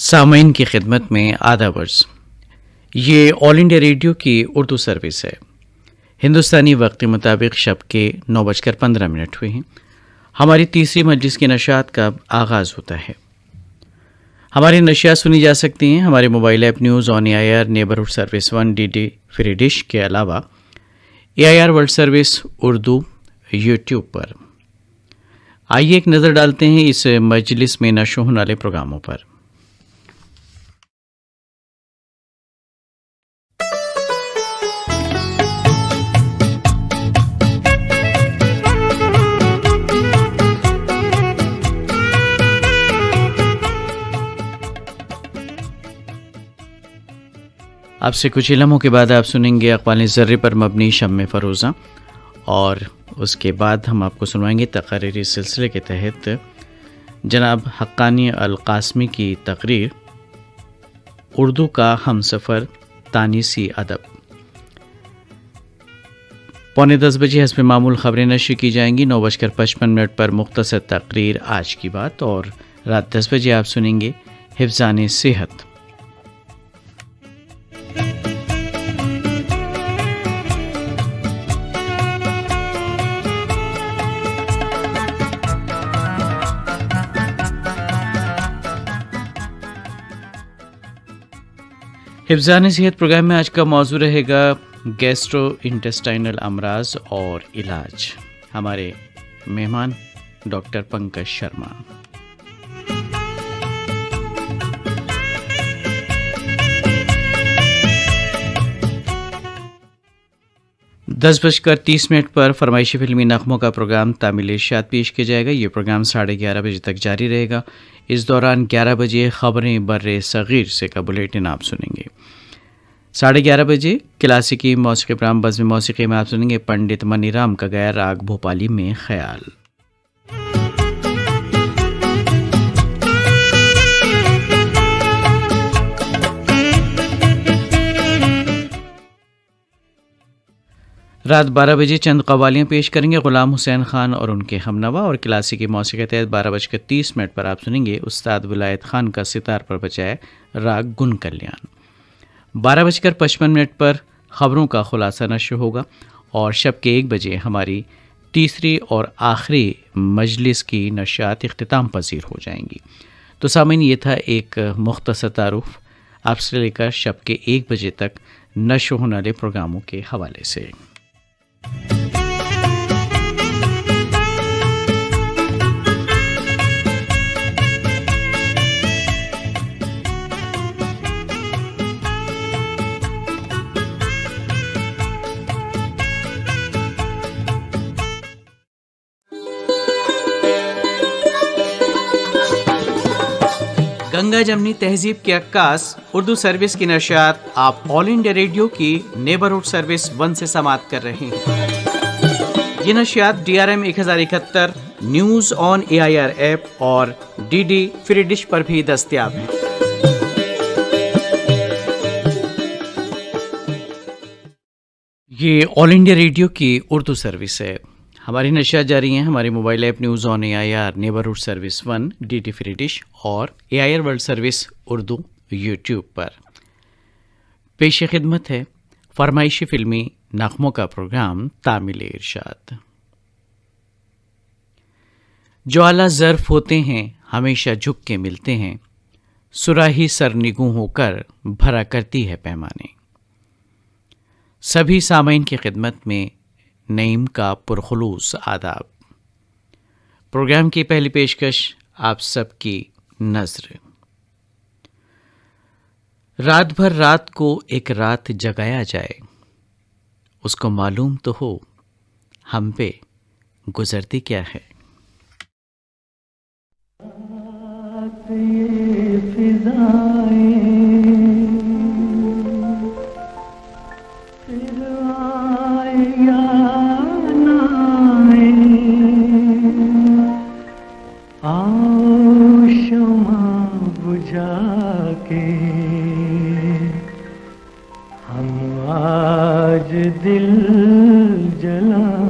सामईन की खिदमत में आदाब अर्ज़। ये ऑल इंडिया रेडियो की उर्दू सर्विस है। हिंदुस्तानी वक्त के मुताबिक शब के 9:15 हुए हैं। हमारी तीसरी मजलिस की नशात का आगाज़ होता है। हमारी नशियात सुनी जा सकती हैं हमारे mobile app news on AIR neighbourhood service 1 DD free dish के अलावा AIR world service Urdu YouTube पर। आइए एक नज़र डालते हैं इस मजलिस में नशो होने वाले प्रोग्रामों पर। आपसे कुछ इलमों के बाद आप सुनेंगे अक़वाल ज़र्रे पर मबनी शम्मे फ़रोज़ा, और उसके बाद हम आपको सुनवाएंगे तक़रीरी सिलसिले के तहत जनाब हक्कानी अल-क़ासमी की तक़रीर उर्दू का हमसफ़र तानीसी अदब। 9:45 बजे हस्ब मामूल ख़बरें नशर की जाएंगी। 9:55 पर मुख्तसर तक़रीर आज की बात, और रात 10 बजे आप सुनेंगे हिफ़्ज़ान सेहत। हिफ़्ज़ान सेहत प्रोग्राम में आज का मौजू रहेगा गैस्ट्रो इंटेस्टाइनल अमराज और इलाज। हमारे मेहमान डॉक्टर पंकज शर्मा। 10:30 पर फरमाइशी फिल्मी नग़मों का प्रोग्राम तामील इरशाद पेश किया जाएगा। ये प्रोग्राम 11:30 बजे तक जारी रहेगा। इस दौरान 11 बजे ख़बरें बर्रे सग़ीर से का बुलेटिन आप सुनेंगे। 11:30 बजे क्लासिकी मौसीक़ी प्रोग्राम बज़्म मौसीक़ी में आप सुनेंगे पंडित मनीराम का गाया राग भोपाली में ख़याल। रात 12 बजे चंद कव्वालियाँ पेश करेंगे ग़ुलाम हुसैन ख़ान और उनके हमनवा, और क्लासिकी मौसीक़ी के तहत 12:30 पर आप सुनेंगे उस्ताद विलायत ख़ान का सितार पर बजाए राग गुन कल्याण। 12:55 पर ख़बरों का ख़ुलासा नशर होगा, और शब के 1 बजे हमारी तीसरी और आखिरी मजलिस की नशियात इख्तिताम पजीर हो जाएंगी। तो सामीन, ये था एक मुख्तसर तारुफ आपसे लेकर शब के 1 बजे तक नशर होने वाले प्रोग्रामों के हवाले से। गंगा जमनी तहजीब के अक्कास उर्दू सर्विस की नशियात आप ऑल इंडिया रेडियो की नेबरहुड सर्विस 1 से समाअत कर रहे हैं। ये नशियात DRM 1071 news on AIR app और DD फ्री डिश पर भी दस्तयाब हैं। ये ऑल इंडिया रेडियो की उर्दू सर्विस है। हमारी नशियात जारी हैं हमारे mobile app news on AIR neighbourhood service 1 DD free dish और AIR world service Urdu YouTube पर। पेश खिदमत है फरमाइशी फिल्मी नग़मों का प्रोग्राम तामील इरशाद। जो आला ज़र्फ़ होते हैं हमेशा झुक के मिलते हैं, सुराही सरनिगू होकर भरा करती है पैमाने। सभी सामईन की खिदमत में नईम का पुरखुलूस आदाब। प्रोग्राम की पहली पेशकश आप सबकी नज़र। रात भर रात को एक रात जगाया जाए, उसको मालूम तो हो हम पे गुजरती क्या है। दिल जलाए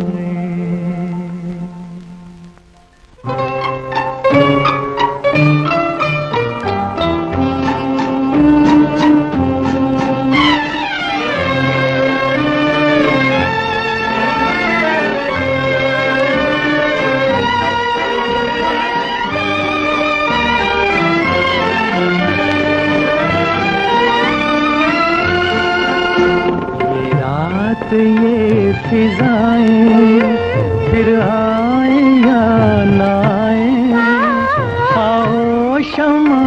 रात ये फिजाएं फिर आए या ना आए, आओ शमा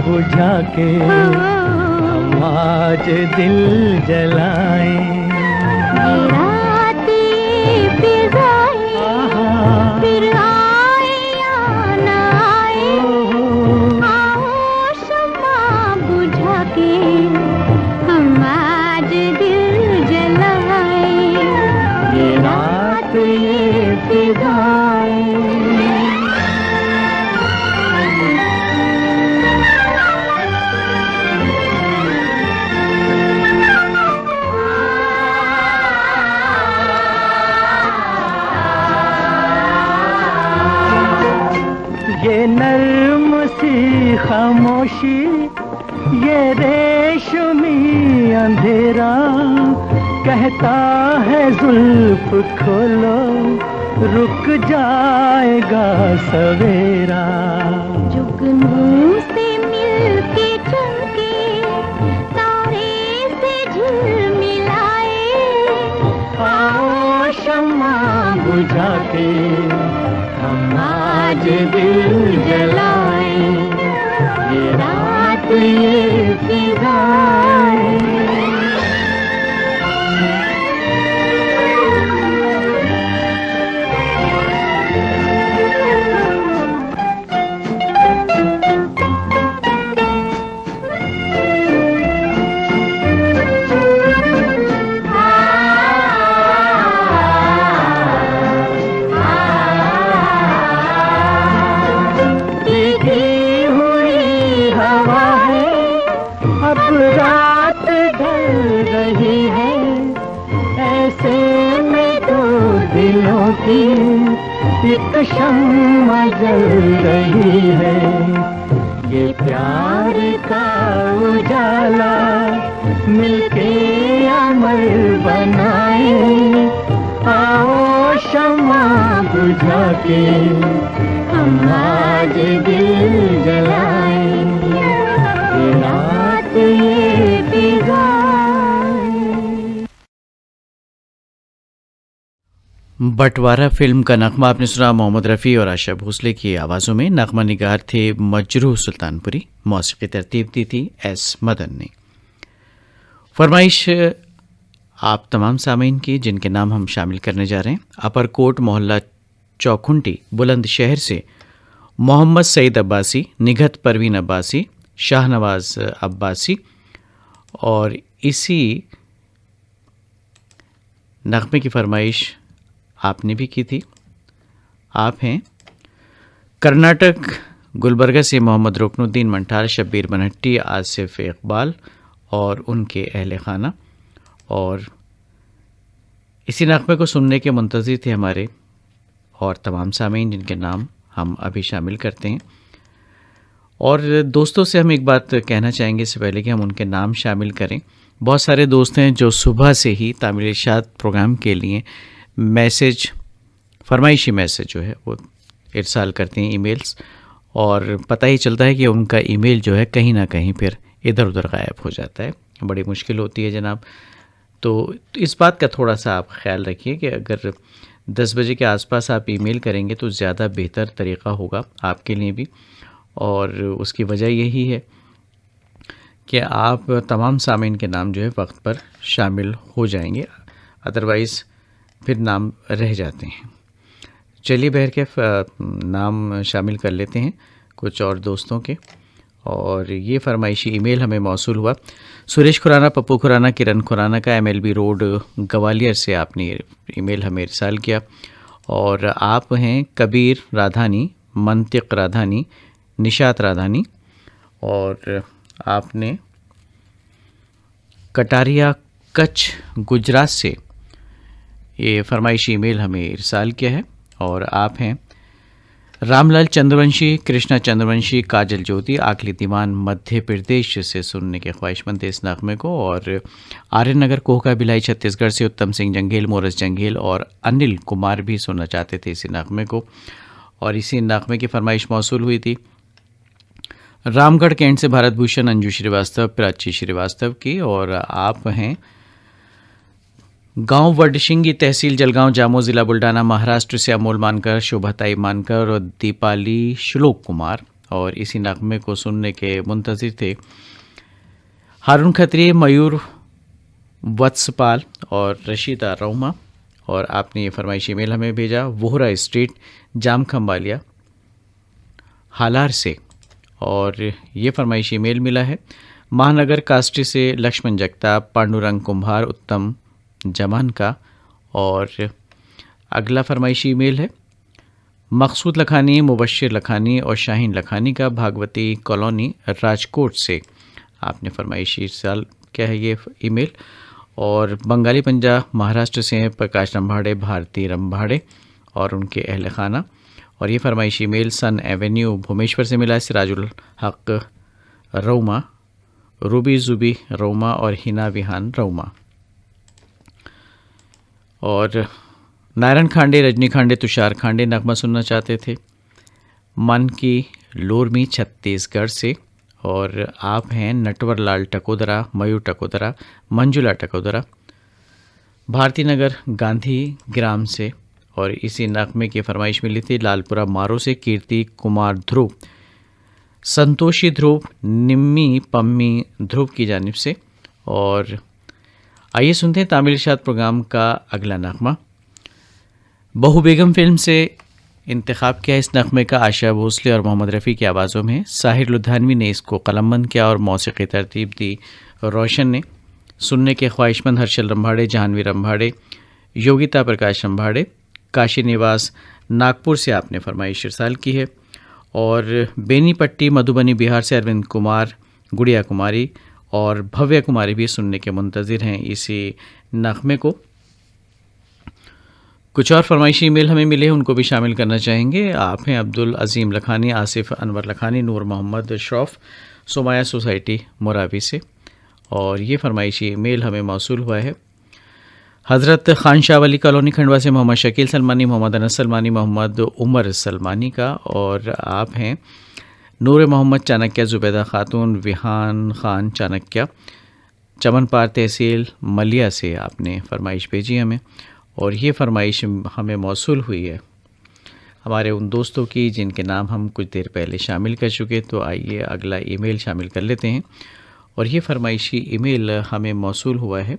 बुझा के हम आज दिल जलाएं। रात ये फिजाएं फिर आए या ना आए, आओ शमा बुझा के हम आज दिल जलाएं। ये रात ये फिजाएं। ये नर्म सी खामोशी, ये रेशमी अंधेरा, कहता है जुल्फ खोलो रुक जाएगा सवेरा। जुगनू से मिलके चमके तारे से झिलमिलाए, आओ शम्मा बुझा के हम आज दिल जलाएं। ये रात ये फिजाएं। रात ढल रही है, ऐसे में दो दिलों की एक शम्मा जल रही है। ये प्यार का उजाला मिलके अमर बनाए, आओ शम्मा बुझा के हम आज दिल जलाएं। ये रात ये फिजाएं। बंटवारा फिल्म का नगमा आपने सुना मोहम्मद रफ़ी और आशा भोसले की आवाज़ों में। नगमा निगार थे मजरूह सुल्तानपुरी, मौसीकी तरतीब दी थी एस मदन ने। फरमाइश आप तमाम सामीन की जिनके नाम हम शामिल करने जा रहे हैं। अपरकोट मोहल्ला चौखुंटी बुलंदशहर से मोहम्मद सईद अब्बासी, निघत परवीन अब्बासी, शाहनवाज अब्बासी और इसी नगमे की फरमाइश आपने भी की थी। आप हैं कर्नाटक गुलबर्गा से मोहम्मद रुकनुद्दीन मंठार, शब्बीर बनहट्टी, आसिफ इकबाल और उनके अहल खाना। और इसी नगमे को सुनने के मुंतज़िर थे हमारे और तमाम सामीन जिनके नाम हम अभी शामिल करते हैं। और दोस्तों से हम एक बात कहना चाहेंगे इससे पहले कि हम उनके नाम शामिल करें। बहुत सारे दोस्त हैं जो सुबह से ही तामील इरशाद प्रोग्राम के लिए मैसेज, फरमाइशी मैसेज जो है वो इरसाल करते हैं, ईमेल्स, और पता ही चलता है कि उनका ईमेल जो है कहीं ना कहीं फिर इधर उधर गायब हो जाता है। बड़ी मुश्किल होती है जनाब। तो इस बात का थोड़ा सा आप ख्याल रखिए कि अगर 10 बजे के आसपास आप ईमेल करेंगे तो ज़्यादा बेहतर तरीक़ा होगा आपके लिए भी। और उसकी वजह यही है कि आप तमाम सामीन के नाम जो है वक्त पर शामिल हो जाएंगे, अदरवाइज़ फिर नाम रह जाते हैं। चलिए बहरकैफ नाम शामिल कर लेते हैं कुछ और दोस्तों के। और ये फरमाइशी ईमेल हमें मौसूल हुआ सुरेश खुराना, पप्पू खुराना, किरण खुराना का, MLB रोड ग्वालियर से आपने ईमेल हमें इरसाल किया। और आप हैं कबीर राधानी, मंतिक राधानी, निशात राधानी, और आपने कटारिया कच्छ गुजरात से ये फरमाइशी ईमेल हमें इरसाल किया है। और आप हैं रामलाल चंद्रवंशी, कृष्णा चंद्रवंशी, काजल ज्योति, आखली दीवान मध्य प्रदेश से सुनने के ख्वाहिशमंद थे इस नगमे को। और आर्यन नगर कोहका भिलाई छत्तीसगढ़ से उत्तम सिंह जंघेल, मोरस जंघेल और अनिल कुमार भी सुनना चाहते थे इसी नगमे को। और इसी नगमे की फरमाइश मौसूल हुई थी रामगढ़ कैंट से भारत भूषण, अंजू श्रीवास्तव, प्राची श्रीवास्तव की। और आप हैं गांव वडशिंगी, तहसील जलगांव, जामो, जिला बुल्डाना, महाराष्ट्र से अमोल मानकर, शोभाताई मानकर और दीपाली श्लोक कुमार। और इसी नगमे को सुनने के मुंतजिर थे हारून खत्री, मयूर वत्सपाल और रशीदा रोमा। और आपने ये फरमाइश ईमेल हमें भेजा वोहरा स्ट्रीट, जाम खम्बालिया, हालार से। और ये फरमाइश ईमेल मिला है महानगर कास्टी से लक्ष्मण जगताप, पांडुरंग कुम्हार, उत्तम जमान का। और अगला फरमाइशी ईमेल है मकसूद लखानी, मुबश्शिर लखानी और शाहीन लखानी का, भागवती कॉलोनी, राजकोट से। आपने फरमाइशी साल क्या है ये ईमेल। और बंगाली पंजा महाराष्ट्र से हैं प्रकाश रंभाड़े, भारती रंभाड़े और उनके अहल खाना। और ये फरमाइशी ईमेल सन एवेन्यू भुवनेश्वर से मिला है सिराजुल हक रोमा, रूबी जुबी रोमा और हिना विहान रोमा। और नारायण खांडे, रजनी खांडे, तुषार खांडे नगमा सुनना चाहते थे मन की लोरमी, छत्तीसगढ़ से। और आप हैं नटवर लाल टकोदरा, मयूर टकोदरा, मंजुला टकोदरा, भारती नगर, गांधी ग्राम से। और इसी नगमे की फरमाइश मिली थी लालपुरा मारो से कीर्ति कुमार ध्रुव, संतोषी ध्रुव, निम्मी पम्मी ध्रुव की जानिब से। और आइए सुनते हैं तामिल इरशाद प्रोग्राम का अगला नगमा। बहू बेगम फिल्म से इंतखाब किया इस नगमे का आशा भोसले और मोहम्मद रफ़ी की आवाज़ों में। साहिर लुधियानवी ने इसको कलमबंद किया और मौसीकी तरतीब दी रोशन ने। सुनने के ख्वाहिशमंद हर्षल रंभाड़े, जानवी रंभाड़े, योगिता प्रकाश रंभाड़े, काशी निवास नागपुर से आपने फरमाइश इरसाल की है। और बेनीपट्टी मधुबनी बिहार से अरविंद कुमार, गुड़िया कुमारी और भव्य कुमारी भी सुनने के मुंतज़िर हैं इसी नगमे को। कुछ और फरमाइशी ईमेल हमें मिले हैं, उनको भी शामिल करना चाहेंगे। आप हैं अब्दुल अजीम लखानी, आसिफ अनवर लखानी, नूर मोहम्मद शरफ, सोमाया सोसाइटी मोरावी से। और ये फरमाइशी ईमेल हमें मौसूल हुआ है हज़रत खान शाह वली कॉलोनी खंडवा से मोहम्मद शकील सलमानी, मोहम्मद अनस सलमानी, मोहम्मद उमर सलमानी का। और आप हैं नूर मोहम्मद चाणक्य, जुबैदा खातून, विहान खान चाणक्य, चमनपार तहसील मलिया से आपने फरमाइश भेजी हमें। और ये फरमाइश हमें मौसूल हुई है हमारे उन दोस्तों की जिनके नाम हम कुछ देर पहले शामिल कर चुके। तो आइए अगला ईमेल शामिल कर लेते हैं। और ये फरमाइशी ईमेल हमें मौसूल हुआ है,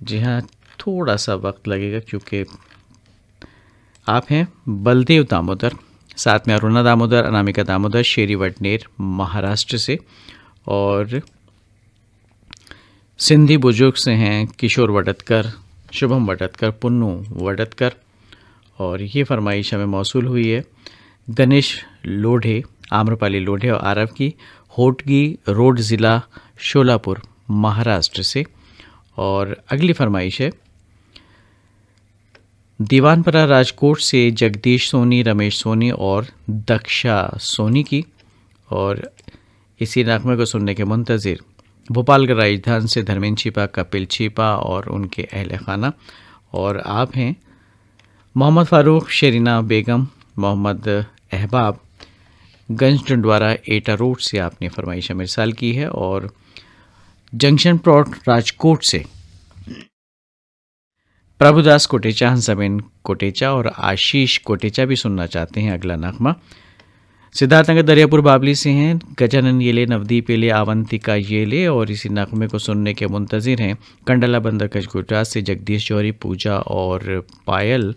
जी हाँ थोड़ा सा वक्त लगेगा क्योंकि आप हैं बलदेव दामोदर, साथ में अरुणा दामोदर, अनामिका दामोदर, शेरी वडनेर महाराष्ट्र से। और सिंधी बुजुर्ग से हैं किशोर वडतकर, शुभम वडतकर, पुन्नू वडतकर। और ये फरमाइश हमें मौसूल हुई है गणेश लोढ़े, आम्रपाली लोढ़े और आरव की, होटगी रोड ज़िला शोलापुर महाराष्ट्र से। और अगली फरमाइश है दीवानपरा राजकोट से जगदीश सोनी, रमेश सोनी और दक्षा सोनी की। और इसी नगमे को सुनने के मुंतज़िर भोपालगढ़ राजधान से धर्मेंद्र छिपा, कपिल छिपा और उनके अहल खाना। और आप हैं मोहम्मद फ़ारूक, शरीना बेगम, मोहम्मद अहबाब, गंज डंडवारा एटा रोड से आपने फरमाइश इरसाल की है। और जंक्शन प्लॉट राजकोट से प्रभुदास कोटेचा, हंसाबेन कोटेचा और आशीष कोटेचा भी सुनना चाहते हैं अगला नगमा। सिद्धार्थनगर दरियापुर बाबली से हैं गजानन येले, नवदीप येले, आवंतिका येले। और इसी नगमे को सुनने के मुंतज़िर हैं कंडला बंदर कच्छ गुजरात से जगदीश जौहरी, पूजा और पायल।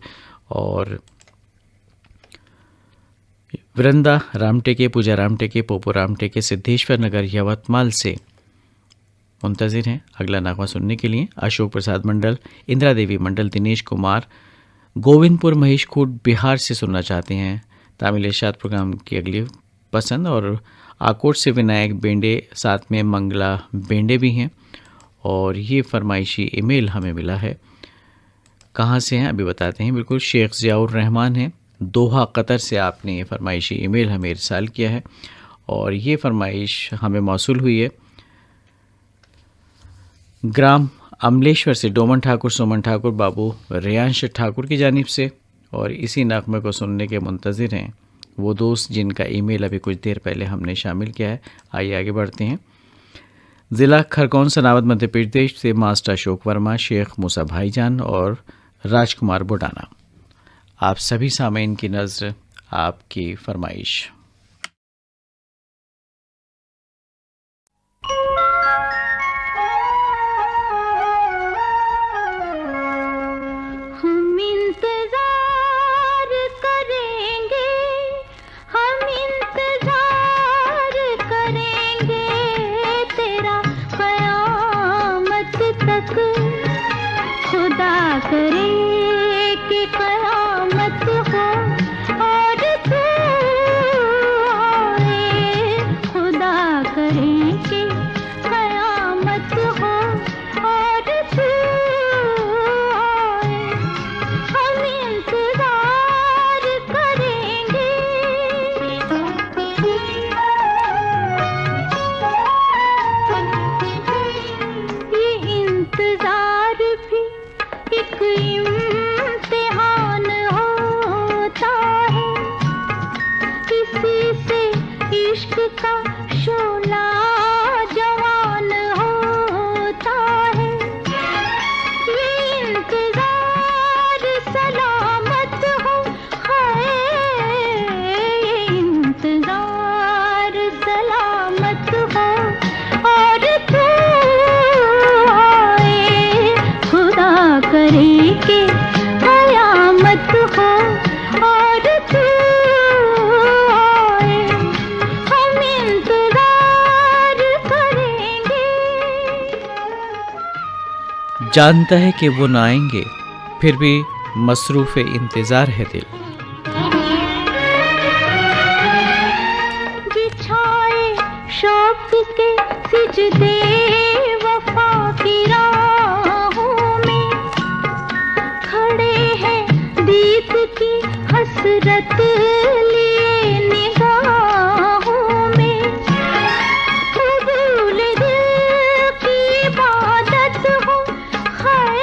और वृंदा रामटेके, पूजा रामटेके, पोपो रामटेके, सिद्धेश्वर नगर यवतमाल से मुंतज़िर हैं अगला नगमा सुनने के लिए। अशोक प्रसाद मंडल, इंदिरा देवी मंडल, दिनेश कुमार, गोविंदपुर महेश खूट बिहार से सुनना चाहते हैं तामिल इरशाद प्रोग्राम की अगली पसंद। और आकोट से विनायक बेंडे, साथ में मंगला बेंडे भी हैं। और ये फरमाइशी ईमेल हमें मिला है, कहाँ से हैं अभी बताते हैं। बिल्कुल शेख ज़ियाउर रहमान हैं, दोहा कतर से आपने ये फरमाइशी ईमेल हमें इरसाल किया है। और ये फरमाइश हमें मौसूल हुई है ग्राम अमलेश्वर से डोमन ठाकुर, सोमन ठाकुर, बाबू रियांश ठाकुर की जानिब से। और इसी नगमे को सुनने के मुंतज़िर हैं वो दोस्त जिनका ईमेल अभी कुछ देर पहले हमने शामिल किया है। आइए आगे बढ़ते हैं। ज़िला खरगोन सनावद मध्य प्रदेश से मास्टर अशोक वर्मा, शेख मूसा भाईजान और राजकुमार बुडाना। आप सभी सामीन की नज़र, आपकी फरमाइश। हम इंतजार करेंगे, हम इंतजार करेंगे तेरा क़यामत तक। खुदा करे कि क़यामत हो और तू आए। खुदा करे कि क़यामत हो और तू आए। हम इंतजार करेंगे। ये इंतजार भी एक इम्तिहान होता है। इसी से इश्क का शोला जवान होता है। ये इंतजार सलामत हो, हाय ये इंतजार सलामत हो और तू आए। खुदा करे कि क़यामत हो और तू आए। हम इंतजार करेंगे। जानता है कि वो ना आएंगे, फिर भी मसरूफ़ इंतज़ार है दिल। बिछाए शौक के सिजदे वफा की राहों में, खड़े हैं दीद की हसरत लिए निगाहों में। कबूल दिल की इबादत हो, हाय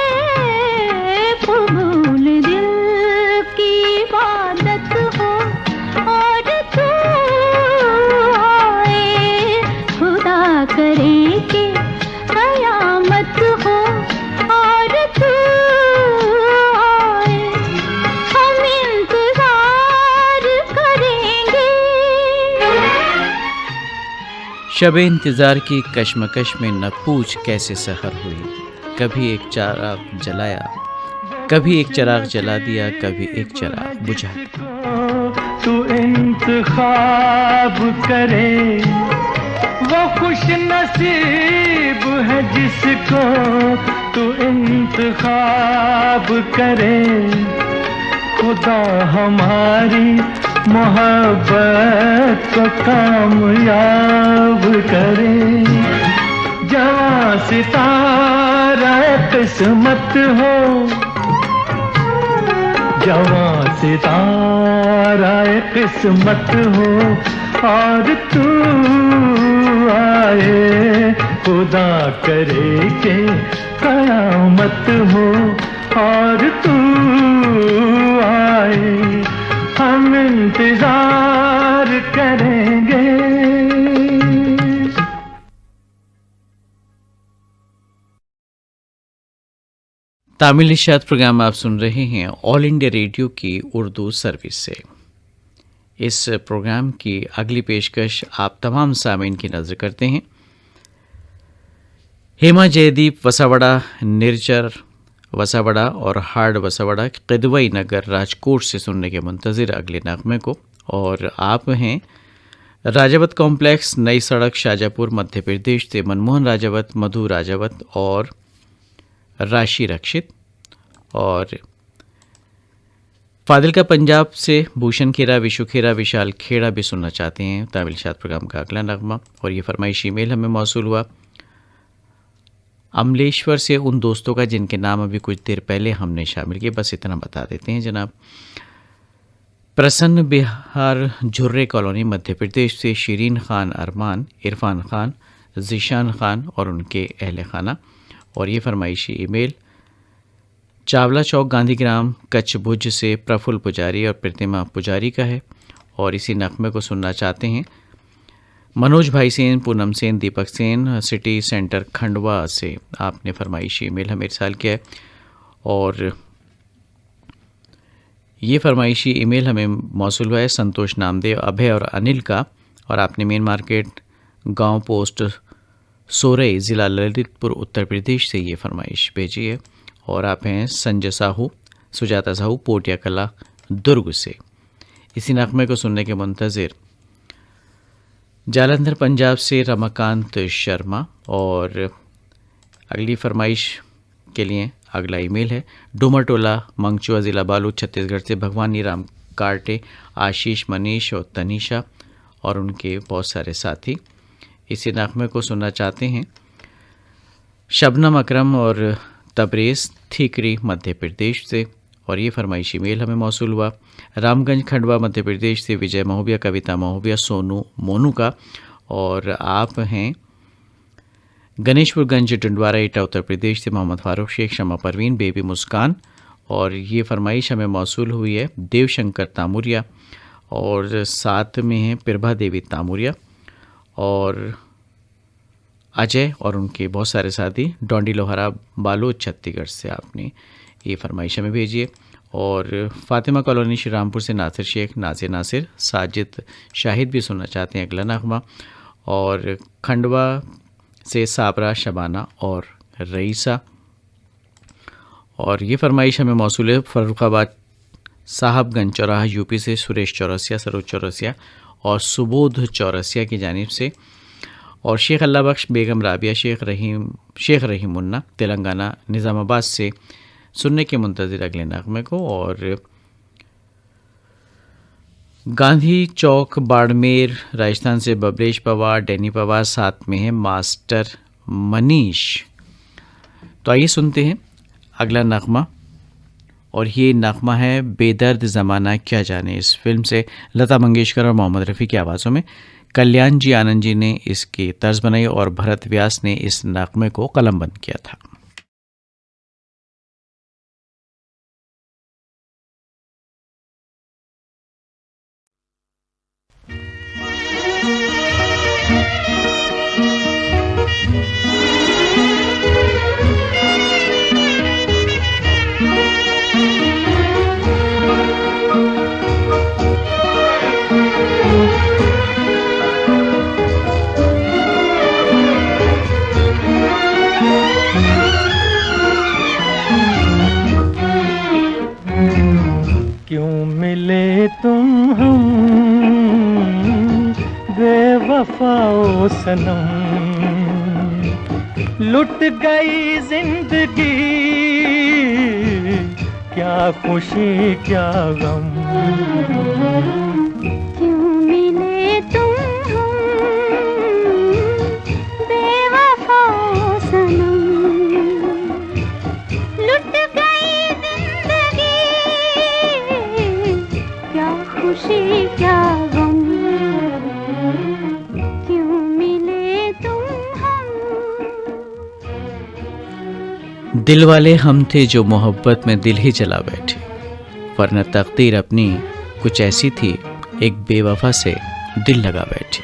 कबूल दिल की इबादत हो और तू आए। खुदा करे कि क़यामत हो और तू आए। हम इंतजार करेंगे। शब इंतज़ार की कश्मकश में न पूछ कैसे सहर हुई। कभी एक चिराग जलाया, कभी एक चिराग जला दिया, कभी एक चिराग बुझा दिया। तू इंतखाब करे, वो खुश नसीब है जिसको तू इंतखाब करे। खुदा हमारी मोहब्बत को कामयाब करे। जवां सितारा किस्मत हो, जवां सितारा किस्मत हो और तू आए। खुदा करे कि क़यामत हो और तू आए। हम इंतजार करेंगे। तामिल इशात प्रोग्राम आप सुन रहे हैं ऑल इंडिया रेडियो की उर्दू सर्विस से। इस प्रोग्राम की अगली पेशकश आप तमाम सामीन की नज़र करते हैं। हेमा जयदीप वसावड़ा, निर्जर वसावड़ा और हार्ड वसावड़ा, किदवई नगर, राजकोट से सुनने के मुंतज़िर अगले नगमे को। और आप हैं राजावत कॉम्प्लेक्स, नई सड़क, शाजापुर, मध्य प्रदेश से मनमोहन राजावत, मधु राजावत और राशि रक्षित। और फादिलका पंजाब से भूषण खेरा, विशु खेरा, विशाल खेड़ा भी सुनना चाहते हैं तामिल शाद प्रोग्राम का अगला नगमा। और ये फरमाइशी ईमेल हमें मौसूल हुआ अमलेश्वर से उन दोस्तों का जिनके नाम अभी कुछ देर पहले हमने शामिल किए। बस इतना बता देते हैं जनाब। प्रसन्न बिहार, झुर्रे कॉलोनी, मध्य प्रदेश से शीरीन खान अरमान, इरफान खान, ज़ीशान खान और उनके अहल खाना। और ये फरमाइशी ईमेल चावला चौक, गांधीग्राम, कच्छ भुज से प्रफुल्ल पुजारी और प्रतिमा पुजारी का है। और इसी नगमे को सुनना चाहते हैं मनोज भाई सेन, पूनम सेन, दीपक सेन, सिटी सेंटर खंडवा से आपने फरमाइशी ईमेल हमें इरसाल किया है। और ये फरमाइशी ईमेल हमें मौसूल हुआ है संतोष नामदेव, अभय और अनिल का। और आपने मेन मार्केट गांव पोस्ट सोरई, ज़िला ललितपुर, उत्तर प्रदेश से ये फरमाइश भेजी है। और आप हैं संजय साहू, सुजाता साहू, पोटिया कला, दुर्ग से। इसी नगमे को सुनने के मुंतज़िर जालंधर पंजाब से रमाकांत शर्मा। और अगली फरमाइश के लिए अगला ईमेल है डोमरटोला, मंगचुआ, ज़िला बालोद, छत्तीसगढ़ से भगवानी राम कार्टे, आशीष, मनीष और तनीषा और उनके बहुत सारे साथी इसी नगमे को सुनना चाहते हैं। शबनम अकरम और तबरेज़, ठीकरी, मध्य प्रदेश से। और ये फरमाइशी मेल हमें मौसूल हुआ रामगंज, खंडवा, मध्य प्रदेश से विजय महोबिया, कविता महोबिया, सोनू मोनू का। और आप हैं गणेशपुरगंज, डंडवारा, एटा, उत्तर प्रदेश से मोहम्मद फारूक शेख, शमा परवीन, बेबी मुस्कान। और ये फरमाइश हमें मौसूल हुई है देवशंकर तामुरिया और साथ में हैं प्रभा देवी तामुरिया और अजय और उनके बहुत सारे साथी डोंडी लोहारा, बालोद, छत्तीसगढ़ से आपने ये फरमाइश हमें भेजी है। और फातिमा कॉलोनी, श्री रामपुर से नासिर शेख, नासिर, साजिद शाहिद भी सुनना चाहते हैं अगला नगमा। और खंडवा से साबरा, शबाना और रईसा। और ये फरमाइश हमें मौसूल है फर्रुखाबाद, साहबगंज चौराहा, यूपी से सुरेश चौरसिया, सरोज चौरसिया और सुबोध चौरसिया की जानिब से। और शेख अल्लाह बख्श, बेगम राबिया, शेख रहीम मुन्ना, तेलंगाना, निज़ामाबाद से सुनने के मुंतज़िर अगले नगमे को। और गांधी चौक, बाड़मेर, राजस्थान से बबरेश पवार, डैनी पवार, साथ में है मास्टर मनीष। तो आइए सुनते हैं अगला नगमा। और ये नगमा है बेदर्द ज़माना क्या जाने, इस फिल्म से लता मंगेशकर और मोहम्मद रफ़ी की आवाज़ों में। कल्याण जी आनंद जी ने इसकी तर्ज बनाई और भरत व्यास ने इस नगमे को कलमबंद किया था। क्यों मिले तुम हम बेवफाओ सनम, लुट गई जिंदगी क्या खुशी क्या गम। क्यों मिले तुम हम बेवफाओ सनम, लुट गई जिंदगी क्या खुशी क्या गम। क्यों मिले तुम हम। दिल वाले हम थे जो मोहब्बत में दिल ही जला बैठे, वरना तकदीर अपनी कुछ ऐसी थी एक बेवफा से दिल लगा बैठी।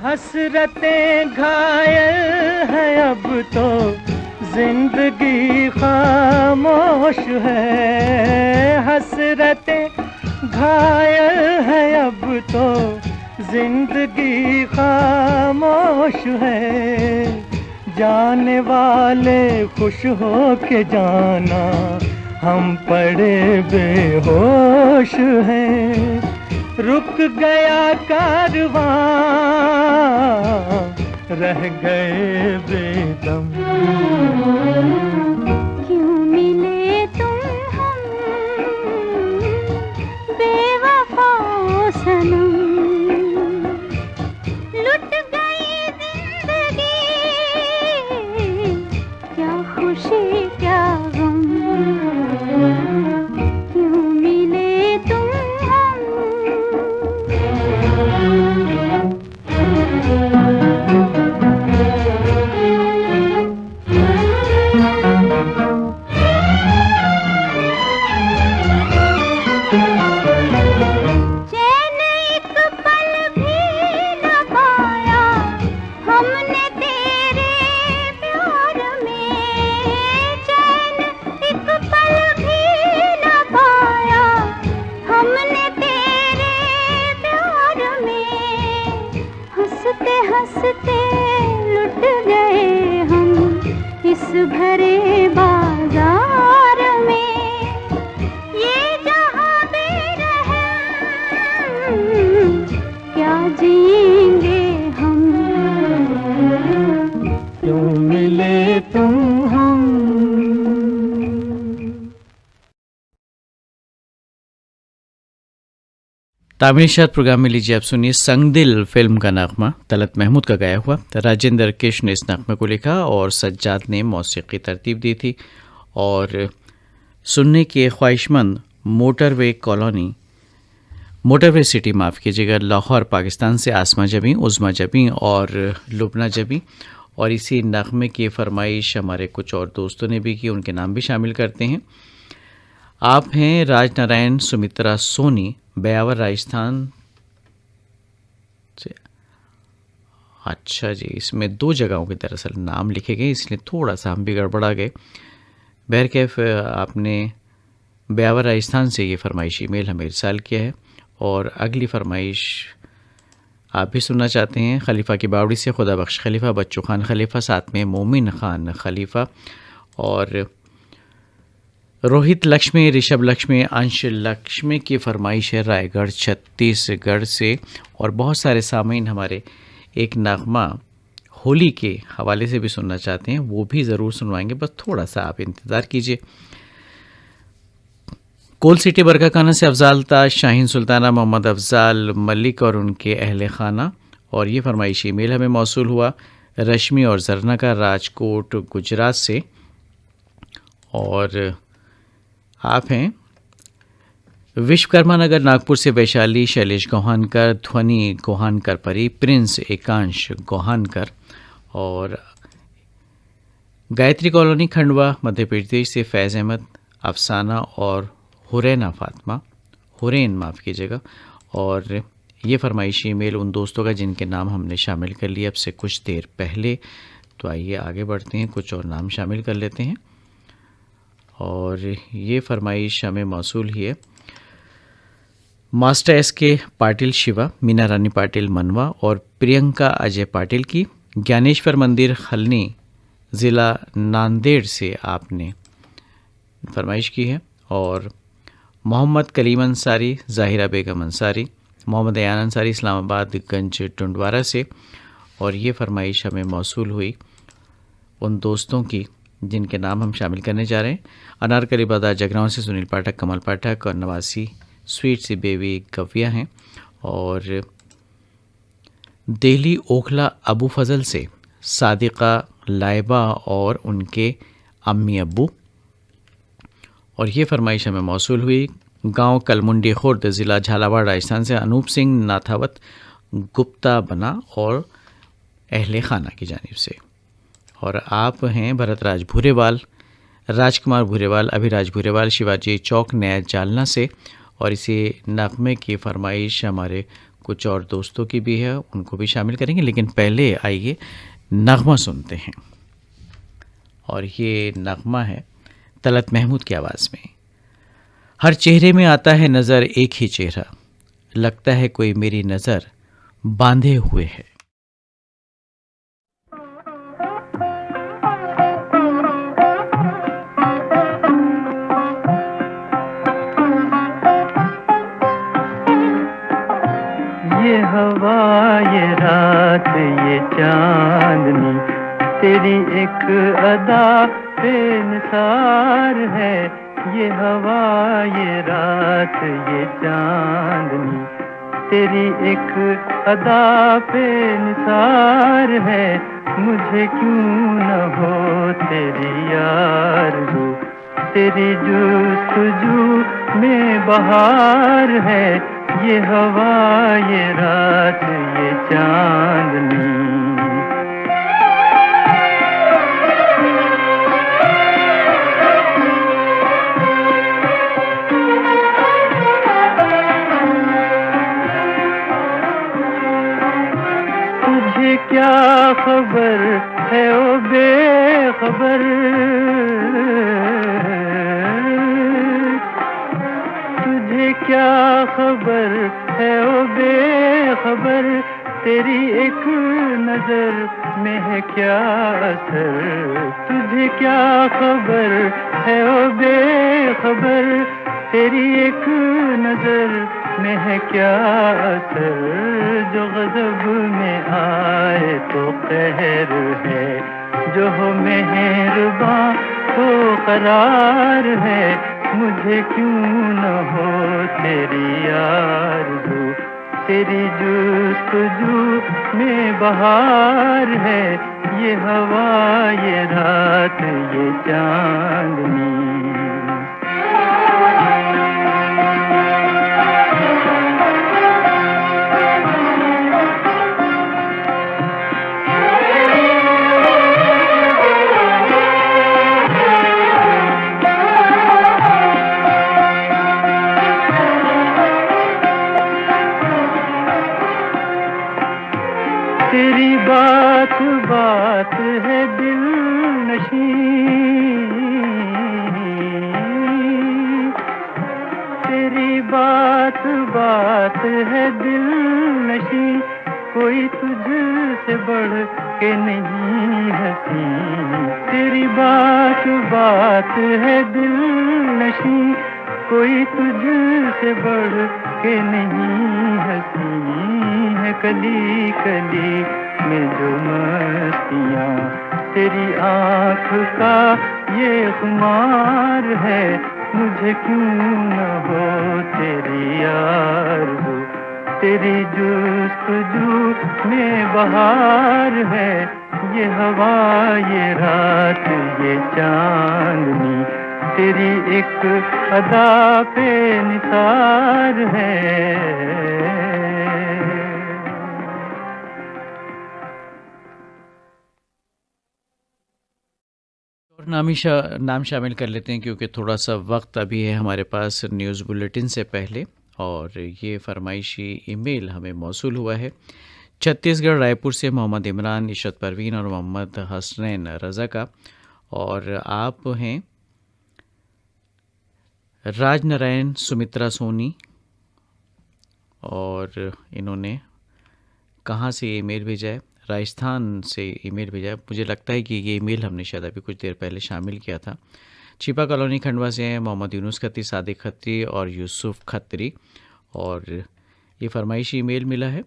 हसरतें घायल है अब तो जिंदगी खामोश है, हसरतें घायल है अब तो जिंदगी खामोश है। जाने वाले खुश हो के जाना, हम पड़े बेहोश हैं। रुक गया कारवां, रह गए बेदम। क्यों मिले तुम हम बेवफाओ सनम, लुट गई जिंदगी क्या खुशी क्या गम। क्यों मिले तुम हम। भरे बाजार में ये जहां बेरहम, क्या जिएंगे हम। क्यों मिले तुम हम। तामीरशाद प्रोग्राम में लीजिए आप सुनिए संग दिल फिल्म का नगमा तलत महमूद का गाया हुआ। राजेंद्र किश ने इस नगमे को लिखा और सज्जाद ने मौसीकी तरतीब दी थी। और सुनने के ख्वाहिशमंद मोटरवे सिटी माफ़ कीजिएगा लाहौर पाकिस्तान से आसमा जबी, उज़मा जबी और लुबना जबी। और इसी नगमे की फरमाइश हमारे कुछ और दोस्तों ने भी की, उनके नाम भी शामिल करते हैं। आप हैं राजनारायण सुमित्रा सोनी, ब्यावर राजस्थान से। अच्छा जी, इसमें 2 जगहों के दरअसल नाम लिखे गए, इसलिए थोड़ा सा हम भी गड़बड़ा गए। बहरकैफ आपने ब्यावर राजस्थान से ये फरमाइश ईमेल हमें इरसाल किया है। और अगली फरमाइश आप भी सुनना चाहते हैं खलीफा की बावड़ी से खुदा बख्श खलीफा, बच्चू खान खलीफा, साथ में मोमिन खान खलीफा और रोहित लक्ष्मी, ऋषभ लक्ष्मी, अंश लक्ष्मी की फरमाइश है रायगढ़ छत्तीसगढ़ से। और बहुत सारे सामीन हमारे एक नगमा होली के हवाले से भी सुनना चाहते हैं, वो भी ज़रूर सुनवाएंगे, बस थोड़ा सा आप इंतज़ार कीजिए। कोल सिटी बरकाकाना से अफजाल ताज, शाहीन सुल्ताना, मोहम्मद अफजाल मलिक और उनके अहल खाना। और ये फरमाइशी ईमेल हमें मौसूल हुआ रश्मि और जरना का, राजकोट गुजरात से। और आप हैं विश्वकर्मा नगर नागपुर से वैशाली, शैलेश गोहानकर, ध्वनि गोहानकर परी, प्रिंस एकांश गोहानकर। और गायत्री कॉलोनी खंडवा मध्य प्रदेश से फैज़ अहमद, अफसाना और हुरैन माफ़ कीजिएगा। और ये फरमाइशी ईमेल उन दोस्तों का जिनके नाम हमने शामिल कर लिए अब से कुछ देर पहले। तो आइए आगे बढ़ते हैं, कुछ और नाम शामिल कर लेते हैं। और ये फरमाइश हमें मौसूल ही है मास्टर एस के पाटिल शिवा, मीना रानी पाटिल मनवा और प्रियंका अजय पाटिल की, ज्ञानेश्वर मंदिर खलनी ज़िला नांदेड़ से आपने फरमाइश की है। और मोहम्मद कलीम अंसारी, ज़ाहिरा बेगम अंसारी, मोहम्मद अयान अंसारी इस्लामाबाद गंज टुंडवारा से। और ये फरमाइश हमें मौसूल हुई उन दोस्तों की जिनके नाम हम शामिल करने जा रहे हैं। अनारकली बाजार जगरांव से सुनील पाठक, कमल पाठक और नवासी स्वीट सी बेबी गविया हैं। और दिल्ली ओखला अबू फजल से सादिका लाइबा और उनके अम्मी अब्बू। और ये फरमाइश हमें मौसूल हुई गांव कलमुंडी खुर्द ज़िला झालावाड़ राजस्थान से अनूप सिंह नाथावत गुप्ता बना और अहले खाना की जानिब से। और आप हैं भरत राज भूरेवाल, राजकुमार भूरेवाल, अभिराज भूरेवाल, शिवाजी चौक नया जालना से। और इसी नगमे की फरमाइश हमारे कुछ और दोस्तों की भी है, उनको भी शामिल करेंगे, लेकिन पहले आइए नगमा सुनते हैं। और ये नगमा है तलत महमूद की आवाज़ में। हर चेहरे में आता है नज़र एक ही चेहरा, लगता है कोई मेरी नज़र बांधे हुए है। ये हवा, ये रात, ये चांदनी, तेरी एक अदा बेनिसार है। ये हवा, ये रात, ये चांदनी, तेरी एक अदा बेनिसार है। मुझे क्यों न हो तेरी आरज़ू, तेरी जुस्तजू में बहार है। ये हवा, ये रात, ये चांदनी। तुझे क्या खबर है ओ बेखबर, तुझे क्या खबर है ओ बेखबर, तेरी एक नजर में है क्या असर, तुझे क्या खबर है ओ बेखबर, तेरी एक नजर में है क्या असर, जो गजब में आए तो कहर है, जो हो मेहरबां तो करार है, मुझे क्यों न हो तेरी आरज़ू, तेरी जुस्तजू में बहार है, ये हवा ये रात ये चांदनी। तेरी बात बात है दिल नशी, तेरी बात बात है दिल नशी, कोई तुझसे बढ़ के नहीं हंसी, तेरी बात बात है दिल नशी, कोई तुझसे बढ़ के नहीं हंसी, है कली कली में जो मस्तियाँ, तेरी आँख का ये खुमार है, मुझे क्यों न हो तेरी आरज़ू, तेरी जुस्तजू में बहार है, ये हवा ये रात ये चांदनी, तेरी एक अदा पे निसार है। नाम शामिल कर लेते हैं क्योंकि थोड़ा सा वक्त अभी है हमारे पास न्यूज़ बुलेटिन से पहले, और ये फरमाइशी ईमेल हमें मौसूल हुआ है छत्तीसगढ़ रायपुर से मोहम्मद इमरान, इशरत परवीन और मोहम्मद हसनैन रज़ा का, और आप हैं राजनारायण सुमित्रा सोनी, और इन्होंने कहाँ से ईमेल भेजा है? राजस्थान से ईमेल भेजा है। मुझे लगता है कि ये ईमेल हमने शायद अभी कुछ देर पहले शामिल किया था। छिपा कॉलोनी खंडवा से हैं मोहम्मद यूनुस खत्री, सादिक खत्री और यूसुफ खत्री, और ये फरमाइशी ईमेल मिला है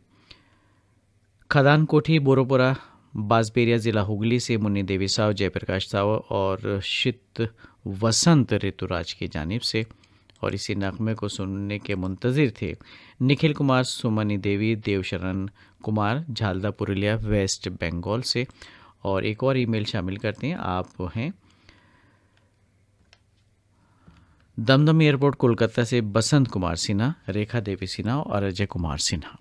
खदान कोठी बोरोपुरा बांसबेरिया ज़िला हुगली से मुन्नी देवी साव, जयप्रकाश साव और शित वसंत ऋतुराज की जानिब से, और इसी नगमे को सुनने के मुंतज़िर थे निखिल कुमार, सुमनी देवी, देवशरण कुमार, झालदा पुरुलिया वेस्ट बंगाल से। और एक और ईमेल शामिल करते हैं, आप हैं दमदम एयरपोर्ट कोलकाता से बसंत कुमार सिन्हा, रेखा देवी सिन्हा और अजय कुमार सिन्हा।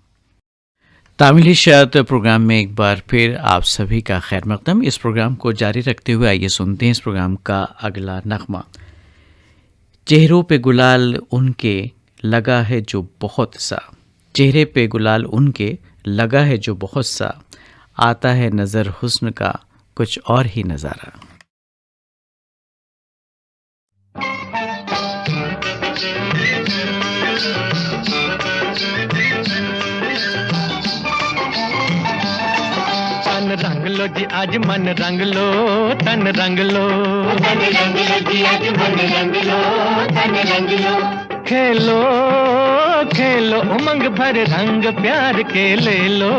तामिली शायद प्रोग्राम में एक बार फिर आप सभी का खैर मकदम। इस प्रोग्राम को जारी रखते हुए आइए सुनते हैं इस प्रोग्राम का अगला नगमा। चेहरों पे गुलाल उनके लगा है जो बहुत सा, चेहरे पे गुलाल उनके लगा है जो बहुत सा, आता है नज़र हुस्न का कुछ और ही नज़ारा। तन रंग लो जी आज मन रंग लो, तन रंग लो, तन रंग लो जी आज मन रंग लो, तन रंग लो, खेलो खेलो उमंग भर रंग प्यार के ले लो,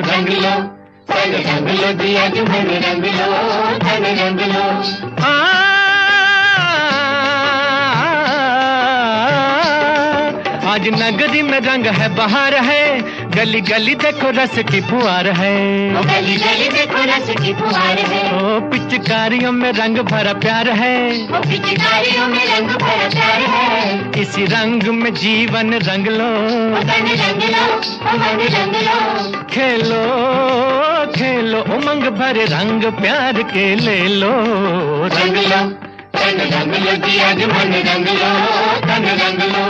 रंग लो, तन रंग लो जी आज मन रंग लो, तन रंग लो। आज नगरी में रंग है बहार है, गली गली देखो रस की फुहार है, गली गली देखो रस की फुहार है, ओ पिचकारियों में रंग भरा प्यार है, ओ पिचकारियों में रंग भरा प्यार है, इसी रंग में जीवन रंग लो, तन रंग लो, रंग रंग लो, खेलो खेलो उमंग भरे रंग प्यार के ले लो, रंग लो, तन रंग लो जी आज मन रंग लो, तन रंग लो।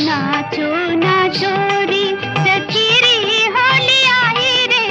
नाचो नाचो री सखी री होली आई रे,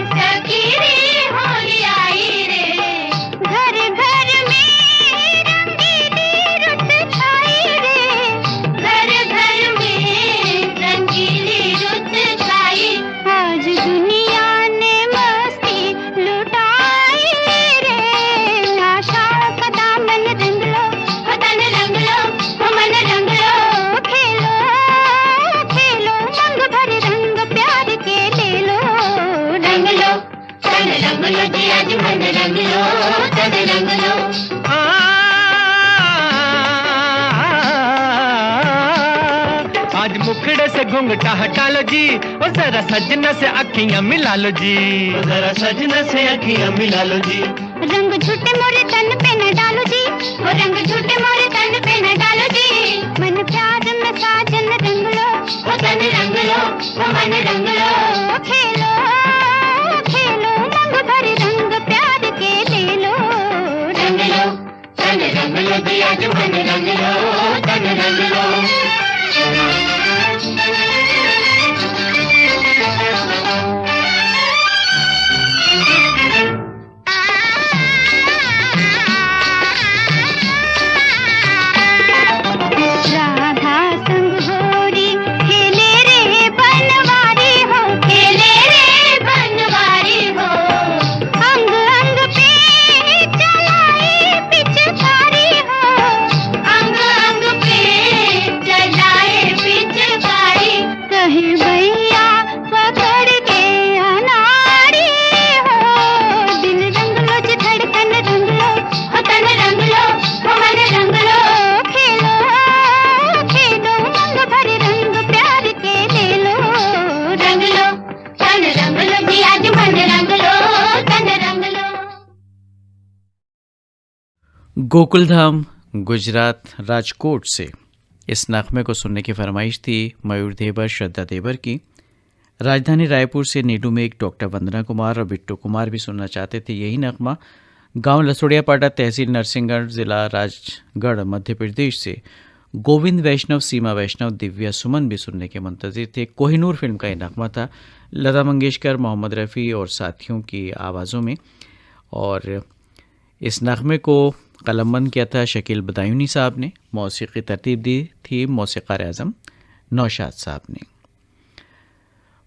मुखड़े से घूंघटा हटा लो जी, ओ जरा सजना से अखियां मिला लो जी, जरा सजना से अखियां मिला लो जी। रंग झूठे मोरे तन पे न डालो जी, वो रंग झूठे मोरे तन पे न डालो जी। मन प्यार में साजन रंग लो, वो तन रंग लो, वो मन रंग लो। खेलो खेलो रंग भरे रंग प्यार के ले लो। रंग लो तन रंग लो जी, आज मन रंग लो, तन रंग लो। राधा संग होरी खेले रे बनवारी हो, खेले रे बनवारी हो। अंग अंग पे चलाए पिचकारी हो, अंग अंग पे चलाए पिचकारी। कहे भैया पकड़ के अनाड़ी हो, दिल रंग लो जी धड़कन रंग लो, ओ तन रंग लो, ओ मन रंग लो। खेलो खेलो रंग भरे रंग प्यार के ले लो। रंग लो तन रंग लो जी, आज मन रंग लो, तन रंग लो। गोकुलधाम गुजरात राजकोट से इस नगमे को सुनने की फरमाइश थी मयूर देवर श्रद्धा देवर की। राजधानी रायपुर से नीडू में एक डॉक्टर वंदना कुमार और बिट्टू कुमार भी सुनना चाहते थे यही नगमा। गांव लसोड़िया पाटा, तहसील नरसिंहगढ़, जिला राजगढ़, मध्य प्रदेश से गोविंद वैष्णव, सीमा वैष्णव, दिव्या सुमन भी सुनने के मुंतजिर थे। कोहिनूर फिल्म का ये नगमा था लता मंगेशकर, मोहम्मद रफ़ी और साथियों की आवाज़ों में। और इस नगमे को कलमबंद किया था शकील बदायूनी साहब ने, मौसीकी तरतीब दी थी मौसीक़ार आज़म नौशाद साहब ने।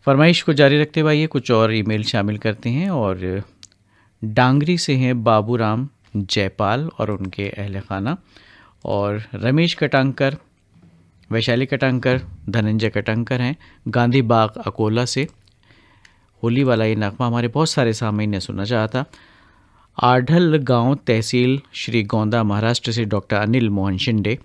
फरमाइश को जारी रखते हुए ये कुछ और ईमेल शामिल करते हैं। और डांगरी से हैं बाबूराम जयपाल और उनके अहल खाना, और रमेश कटांकर, वैशाली कटांकर, धनंजय कटांकर हैं गांधी बाग अकोला से। होली वाला ये नगमा हमारे बहुत सारे सामीन ने सुनना चाहा था। आढ़ल गांव, तहसील श्रीगोंदा, महाराष्ट्र से डॉक्टर अनिल मोहन शिंदे,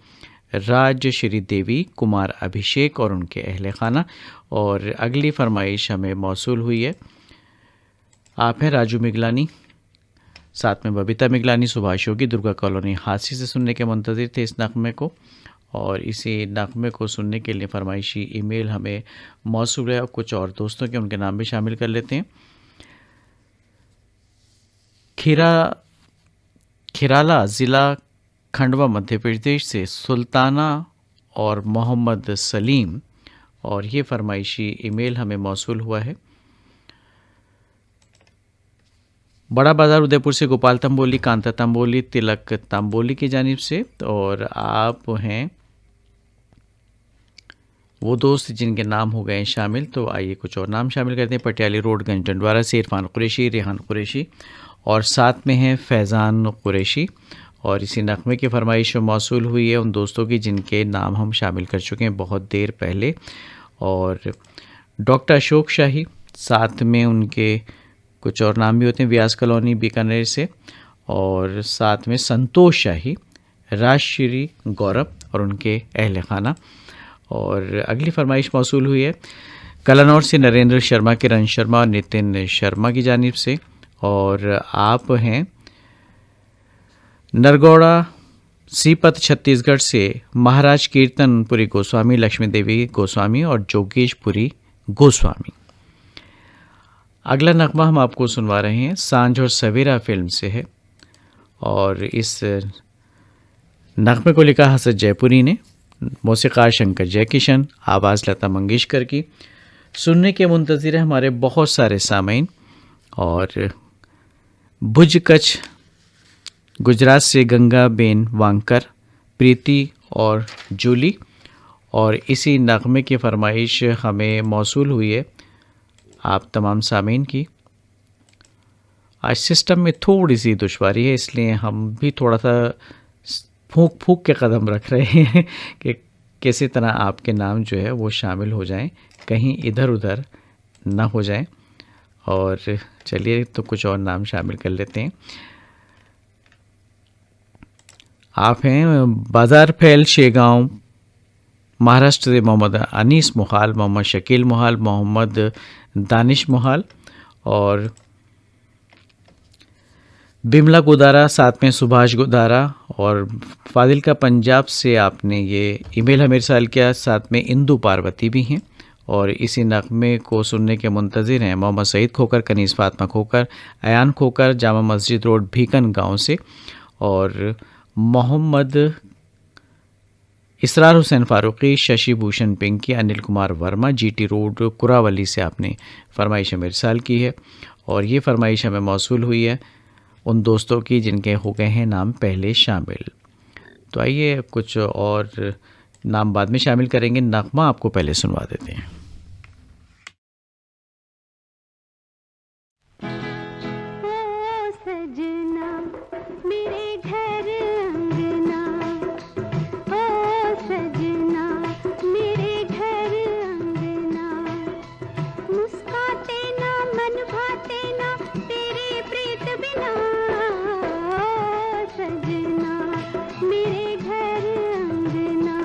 राज श्री देवी, कुमार अभिषेक और उनके अहल खाना। और अगली फरमाइश हमें मौसूल हुई है, आप हैं राजू मिगलानी, साथ में बबीता मिगलानी, सुभाष योगी, दुर्गा कॉलोनी हांसी से सुनने के मुंतजिर थे इस नगमे को। और इसी नगमे को सुनने के लिए फरमाइशी ईमेल हमें मौसूल है। और कुछ और दोस्तों के उनके नाम भी शामिल कर लेते हैं। खिराला ज़िला खंडवा, मध्य प्रदेश से सुल्ताना और मोहम्मद सलीम, और ये फरमाइशी ईमेल हमें मौसूल हुआ है। बड़ा बाज़ार उदयपुर से गोपाल तंबोली, कांता तंबोली, तिलक तंबोली की जानिब से। और आप हैं वो दोस्त जिनके नाम हो गए शामिल, तो आइए कुछ और नाम शामिल करते हैं। पटियाली रोड, गंजडवारा से इरफान कुरैशी, रेहान कुरैशी और साथ में हैं फैज़ान कुरैशी। और इसी नगमे की फरमाइश मौसूल हुई है उन दोस्तों की जिनके नाम हम शामिल कर चुके हैं बहुत देर पहले। और डॉक्टर अशोक शाही, साथ में उनके कुछ और नाम भी होते हैं, व्यास कॉलोनी बीकानेर से। और साथ में संतोष शाही, राजश्री गौरव और उनके अहल खाना। और अगली फरमाइश मौसूल हुई है कलानौर से नरेंद्र शर्मा, किरण शर्मा और नितिन शर्मा की जानिब से। और आप हैं नरगौड़ा सीपत, छत्तीसगढ़ से महाराज कीर्तनपुरी गोस्वामी, लक्ष्मी देवी गोस्वामी और जोगेशपुरी गोस्वामी। अगला नगमा हम आपको सुनवा रहे हैं सांझ और सवेरा फिल्म से है। और इस नगमे को लिखा हसरत जयपुरी ने, मौसीक़ार शंकर जयकिशन, आवाज़ लता मंगेशकर की। सुनने के मुंतज़िर है हमारे बहुत सारे सामीन। और भुज कच्छ गुजरात से गंगा बेन वांकर, प्रीति और जूली। और इसी नगमे की फरमाइश हमें मौसूल हुई है आप तमाम सामीन की। आज सिस्टम में थोड़ी सी दुश्वारी है, इसलिए हम भी थोड़ा सा फूंक फूंक के कदम रख रहे हैं कि किसी तरह आपके नाम जो है वो शामिल हो जाएं, कहीं इधर उधर ना हो जाएं। और चलिए तो कुछ और नाम शामिल कर लेते हैं। आप हैं बाज़ार फैल शेगांव, महाराष्ट्र से मोहम्मद अनीस मोहाल, मोहम्मद शकील मोहाल, मोहम्मद दानिश मोहाल और बिमला गोदारा, साथ में सुभाष गोदारा और फादिल का पंजाब से आपने ये ईमेल हमें इरसाल किया। साथ में इंदु पार्वती भी हैं और इसी नगमे को सुनने के मुंतज़िर हैं मोहम्मद सईद खोकर, कनीज़ फातमा खोकर, अयान खोकर, जामा मस्जिद रोड भीकन गांव से और मोहम्मद इसरार हुसैन फ़ारूक़ी, शशि भूषण पिंकी, अनिल कुमार वर्मा, जीटी रोड कुरावली से आपने फरमाइश हमें इरसाल की है। और ये फरमाइश हमें मौसूल हुई है उन दोस्तों की जिनके हो गए हैं नाम पहले शामिल। तो आइए कुछ और नाम बाद में शामिल करेंगे, नगमा आपको पहले सुनवा देते हैं। ओ सजना मेरे घर अंगना, ओ सजना मेरे घर अंगना, मुस्काते ना मन भाते ना तेरी प्रीत बिना, ओ सजना मेरे घर अंगना।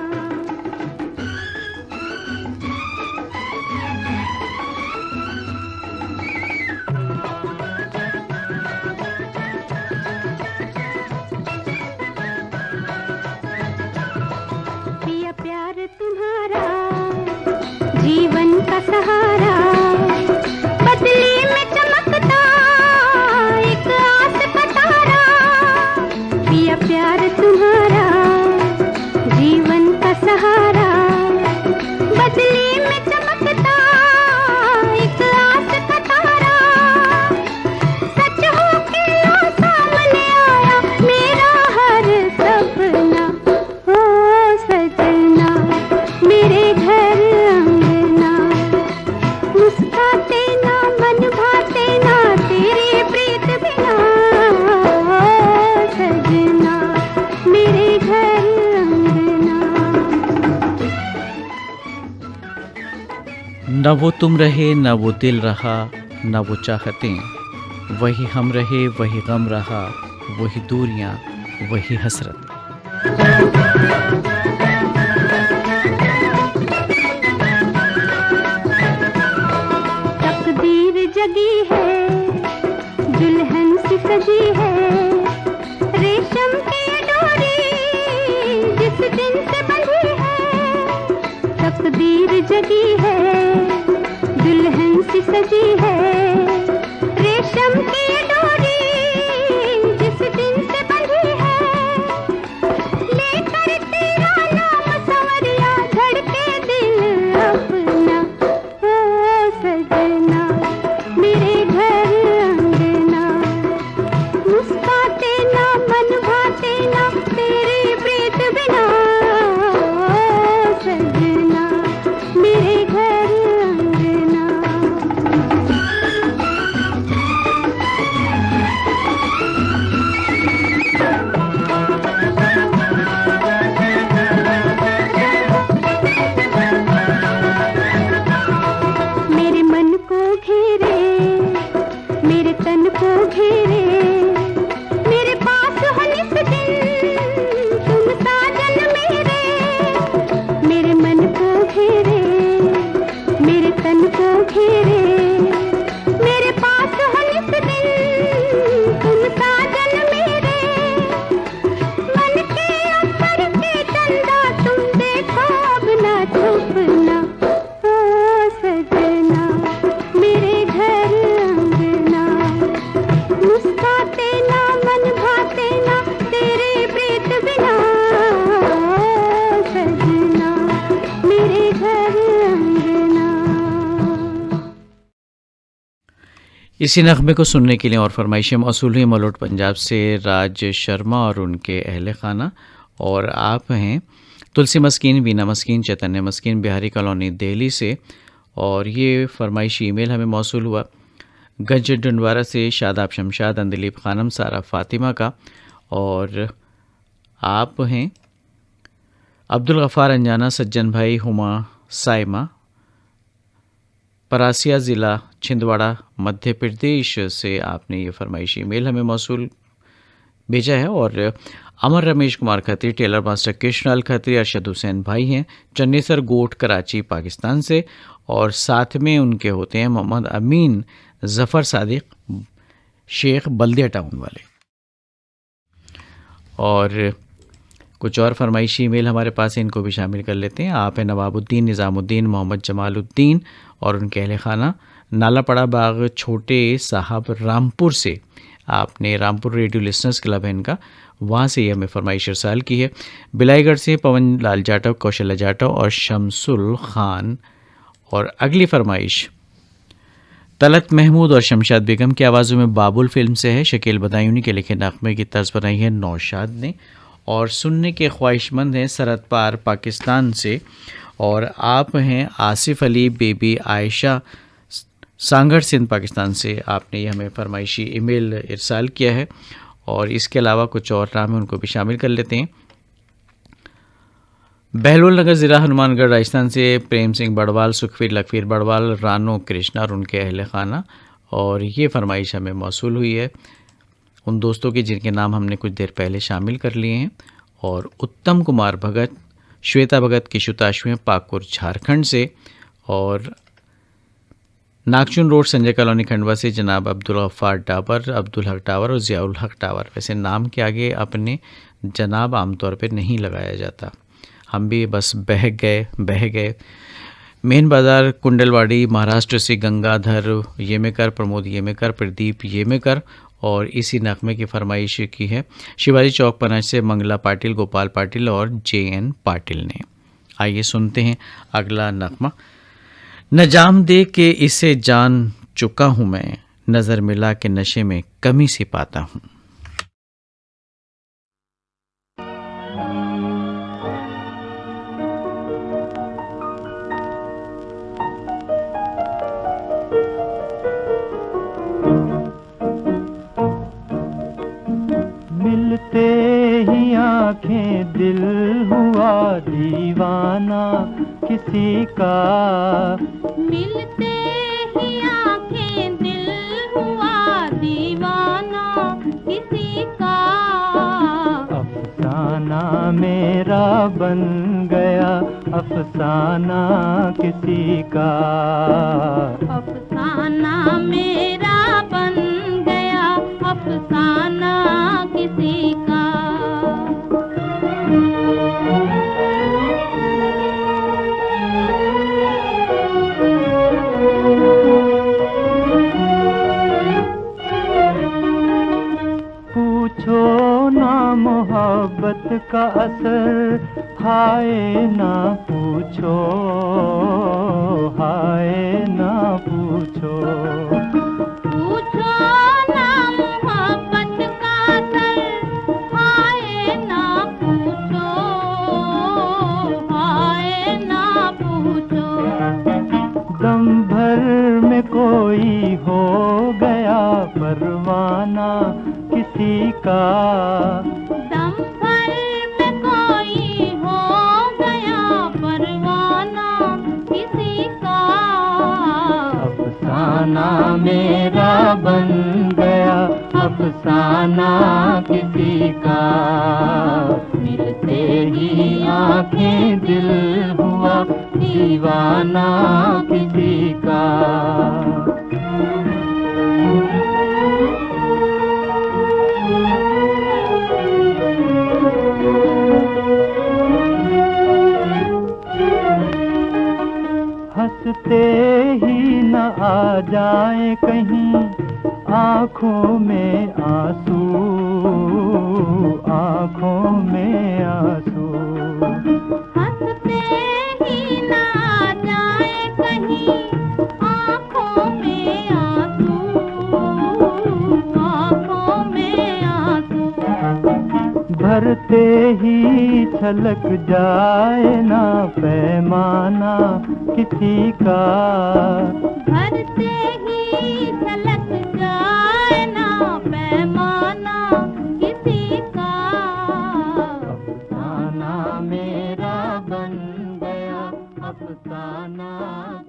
पिया प्यार तुम्हारा जीवन का सहारा, बदली में चमकता एक आस का तारा। पिया प्यार तुम्हारा जीवन का सहारा, बदली में चमकता एक आस का तारा। सच हो के लो सामने आया मेरा हर सपना, ओ सजना मेरे घर अंगना, मुस्काते ना मन भाते ना तेरी प्रीत बिना, ओ सजना मेरे घर अंगना। न वो तुम रहे न वो दिल रहा, न वो चाहतें, वही हम रहे वही गम रहा, वही दूरियां वही हसरत। तकदीर जगी है दुल्हन सी सजी है, रेशम की डोरी जिस दिन से बंधी है। तकदीर जगी है दुल्हन सी सजी है, रेशम की डोरी जिस दिन से बंधी है। लेकर तेरा नाम संवरिया धड़के दिल अपना, ओ सजना मेरे घर अंगना, मुस्काते ना मन भाते ना तेरी प्रीत बिना, ओ सजना मेरे घर अंगना। मेरे मन को घेरे मेरे तन को घेरे, मेरे पास हो निस दिन तुम साजन मेरे। मेरे मन को घेरे मेरे तन को घेरे, मेरे पास हो निस दिन तुम साजन मेरे। मन के ऊपर के चंदा तुम देखो अब ना छुपना, ओ सजना मेरे घर अंगना, मुस्काते ना मन भाते ना तेरी प्रीत बिना, ओ सजना मेरे घर अंगना। इसी नगमे को सुनने के लिए और फरमाइशें मौसूल हुई मलोट पंजाब से राज शर्मा और उनके अहल खाना। और आप हैं तुलसी मस्कीन, वीना मस्कीन, चैतन्य मस्कीन, बिहारी कॉलोनी दिल्ली से। और ये फरमाइशी ईमेल हमें मौसूल हुआ गंज डंडवारा से शादाब शमशाद, अंदलीब खानम, सारा फातिमा का। और आप हैं अब्दुल गफ़ार अंजाना, सज्जन भाई, हुमा साइमा, परासिया ज़िला छिंदवाड़ा मध्य प्रदेश से आपने ये फरमाइशी ईमेल हमें मौसूल भेजा है। और अमर रमेश कुमार खत्री, टेलर मास्टर कृष्णलाल खत्री, अरशद हुसैन भाई हैं चन्नेसर गोट कराची पाकिस्तान से। और साथ में उनके होते हैं मोहम्मद अमीन ज़फ़र सादिक शेख बल्दिया टाउन वाले। और कुछ और फरमाइशी ईमेल हमारे पास है, इनको भी शामिल कर लेते हैं। आप हैं नवाबुद्दीन निज़ामुद्दीन मोहम्मद जमालुद्दीन और उनके अहल खाना नालापड़ा बाग छोटे साहब रामपुर से। आपने रामपुर रेडियो लिसनर्स क्लब है इनका, वहाँ से ये हमें फरमाइश इरसाल की है। बिलाईगढ़ से पवन लाल जाटव, कौशल्या जाटव और शमसुल खान। और अगली फरमाइश तलत महमूद और शमशाद बेगम की आवाज़ों में बाबुल फिल्म से है। शकील बदायूनी के लिखे नगमे की तर्ज बनाई है नौशाद ने। और सुनने के ख्वाहिशमंद हैं सरहद पार पाकिस्तान से। और आप हैं आसिफ अली बेबी आयशा सांगढ़ सिंध पाकिस्तान से। आपने ये हमें फरमाइशी ईमेल इरसाल किया है। और इसके अलावा कुछ और नाम है, उनको भी शामिल कर लेते हैं। बहलोल नगर ज़िला हनुमानगढ़ राजस्थान से प्रेम सिंह बड़वाल, सुखवीर लखवीर बड़वाल, रानो कृष्णा और उनके अहल खाना। और ये फरमाइश हमें मौसूल हुई है उन दोस्तों के जिनके नाम हमने कुछ देर पहले शामिल कर लिए हैं। और उत्तम कुमार भगत, श्वेता भगत, किशुताश्वें पाकुर झारखंड से। और नागचुन रोड संजय कॉलोनी खंडवा से जनाब अब्दुल गफ्फार टावर, अब्दुल हक टावर और ज़ियाउल हक टावर। वैसे नाम के आगे अपने जनाब आमतौर पर नहीं लगाया जाता, हम भी बस बह गए। मेन बाज़ार कुंडलवाड़ी महाराष्ट्र से गंगाधर येमेकर, प्रमोद येमेकर, प्रदीप येमेकर। और इसी नगमे की फरमाइश की है शिवाजी चौक पनाज से मंगला पाटिल, गोपाल पाटिल और JN पाटिल ने। आइए सुनते हैं अगला नगमा। न जाम दे के इसे जान चुका हूँ मैं, नज़र मिला के नशे में कमी सी पाता हूँ। मिलते ही आंखें दिल हुआ दीवाना किसी का, मिलते ही आंखें दिल हुआ दीवाना किसी का। अफसाना मेरा बन गया अफसाना किसी का, अफसाना मेरा बन गया अफसाना किसी का। पूछो ना मोहब्बत का असर, हाय ना पूछो, हाय ना पूछो। पूछो ना मोहब्बत का असर, हाय ना पूछो, हाय ना पूछो। दम भर में कोई हो गया परवाना किसी का, दम भर में कोई हो गया परवाना किसी का। अफसाना मेरा बन गया अफसाना किसी का, मिलते ही आंखें दिल हुआ दीवाना किसी का। हंसते ही न आ जाए कहीं आँखों में आंसू, आँखों में आंसू। हंसते ही ना आ जाए कहीं आँखों में आंसू, आँखों में आंसू। भरते ही छलक जाए ना पैमाना किसी का, भरते ही छलक जाए ना पैमाना किसी का। अफसाना मेरा बन गया अफसाना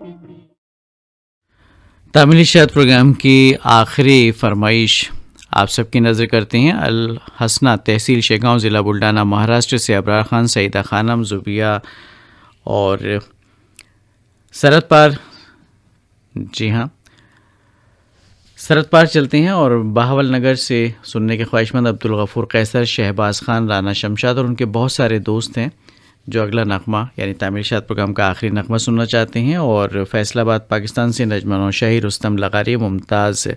किसी। तामिली शाद प्रोग्राम की आखिरी फरमाइश आप सबकी नज़र करते हैं अल हसना तहसील शेगांव ज़िला बुल्डाना महाराष्ट्र से अबरार खान, सईदा खानम, जुबिया और सरहद पार। जी हाँ, सरहद पार चलते हैं और बहावल नगर से सुनने के ख्वाहिशमंद अब्दुल गफूर कैसर, शहबाज खान, राना शमशाद और उनके बहुत सारे दोस्त हैं जो अगला नगमा यानी तामिल शाद प्रोग्राम का आखिरी नगमा सुनना चाहते हैं। और फैसलाबाद पाकिस्तान से नजमा नौशाही, रुस्तम लगारी, मुमताज़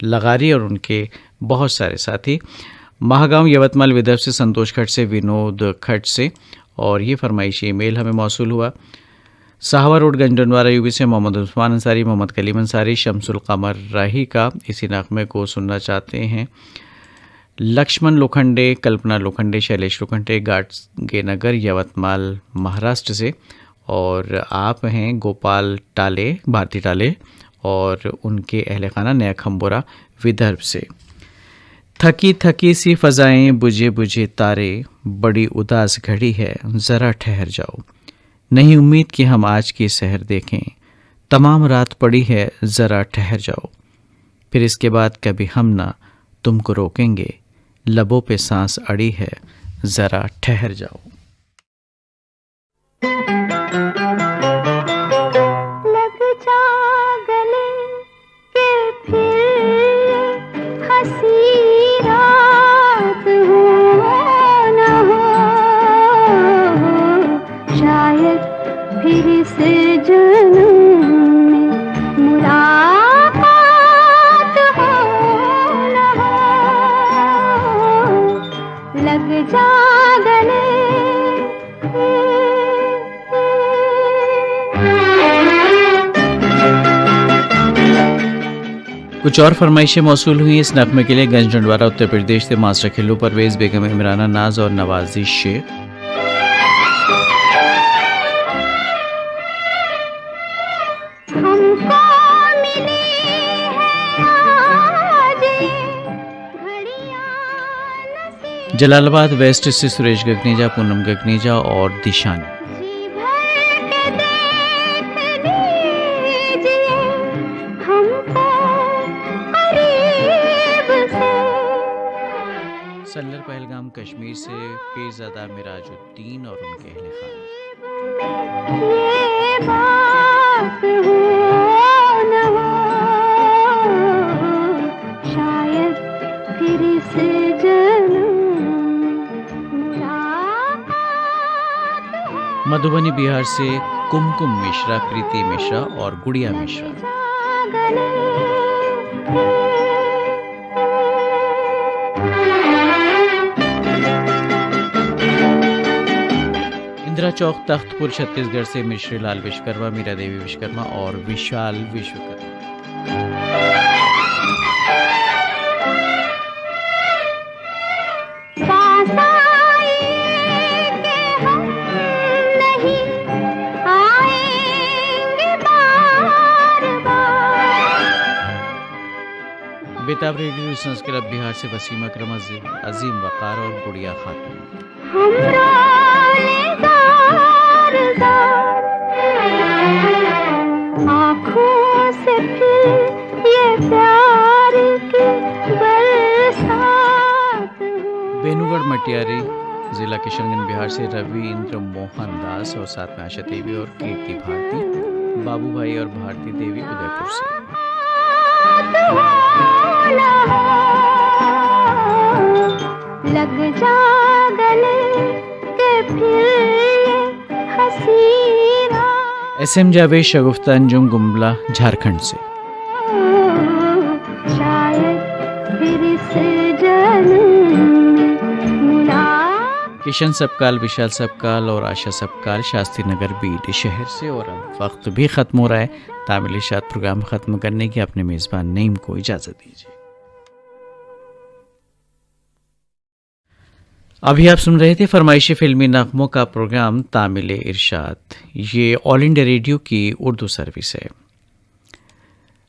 लगारी और उनके बहुत सारे साथी। महागांव यवतमाल विदर्भ से संतोष खट से, विनोद खट से, और ये फरमाइशी ईमेल हमें मौसूल हुआ। साहवा रोड गंजडनवारा यूपी से मोहम्मद उस्मान अंसारी, मोहम्मद कलीम अंसारी, शमसुल कमर राही का इसी नगमे को सुनना चाहते हैं। लक्ष्मण लोखंडे, कल्पना लोखंडे, शैलेश लोखंडे, गाडगे नगर यवतमाल महाराष्ट्र से, और आप हैं गोपाल टाले, भारती टाले और उनके अहल खाना नया खम्बोरा विदर्भ से। थकी थकी सी फ़ज़ाएं, बुझे बुझे तारे, बड़ी उदास घड़ी है, ज़रा ठहर जाओ, नहीं उम्मीद कि हम आज की सहर देखें, तमाम रात पड़ी है, ज़रा ठहर जाओ, फिर इसके बाद कभी हम ना तुमको रोकेंगे, लबों पे सांस अड़ी है, ज़रा ठहर जाओ। लग जा गले के फिर हंसी रात हो न हो, शायद फिर इस जन्म में मुलाकात हो न हो, लग जा गले। कुछ और फरमाइशें मौसूल हुई इस नगमे के लिए गंजडनवारा उत्तर प्रदेश से मास्टर खिल्लू परवेज़, बेगम इमराना नाज और नवाजी शेख। जलालाबाद वेस्ट से सुरेश गगनेजा, पूनम गगनेजा और दिशानी। सल्लर पहलगाम कश्मीर से पीरज़ादा मिराजुद्दीन और उनके अहले खाना। ये बात हो न हो, शायद फिर इस जन्म मुलाकात हो। मधुबनी बिहार से कुमकुम मिश्रा, प्रीति मिश्रा और गुड़िया मिश्रा। इंदिरा चौक तख्तपुर छत्तीसगढ़ से मिश्री लाल विश्वकर्मा, मीरा देवी विश्वकर्मा और विशाल विश्वकर्मा। बेताब रेडियो संस्कृत बिहार से वसीम अकरम, अजीम वकार और गुड़िया खातून। आँखों से फिर ये प्यार की बरसात। बेनुगढ़ मटियारी जिला किशनगंज बिहार से रवि इंद्र मोहन दास और साथ में आशा देवी और कीर्ति भारती। बाबू भाई और भारती देवी उदयपुर से। लग जा गले के फिर हंसी रात। SM जावेद, शगुफ्ता अंजुम, गुमला झारखंड से। शायद फिर इस जन्म किशन सबकाल, विशाल सबकाल और आशा सबकाल शास्त्री नगर बीड शहर से। और अब वक्त भी ख़त्म हो रहा है। तामिल शाद प्रोग्राम ख़त्म करने की अपने मेज़बान नईम को इजाज़त दीजिए। अभी आप सुन रहे थे फरमाइशी फिल्मी नगमों का प्रोग्राम तामिल इरशाद। ये ऑल इंडिया रेडियो की उर्दू सर्विस है।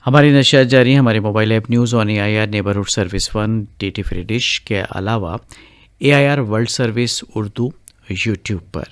हमारी नशियात जारी है हमारे mobile app news on AIR neighbourhood service 1 DT free dish के अलावा AIR world service Urdu YouTube पर।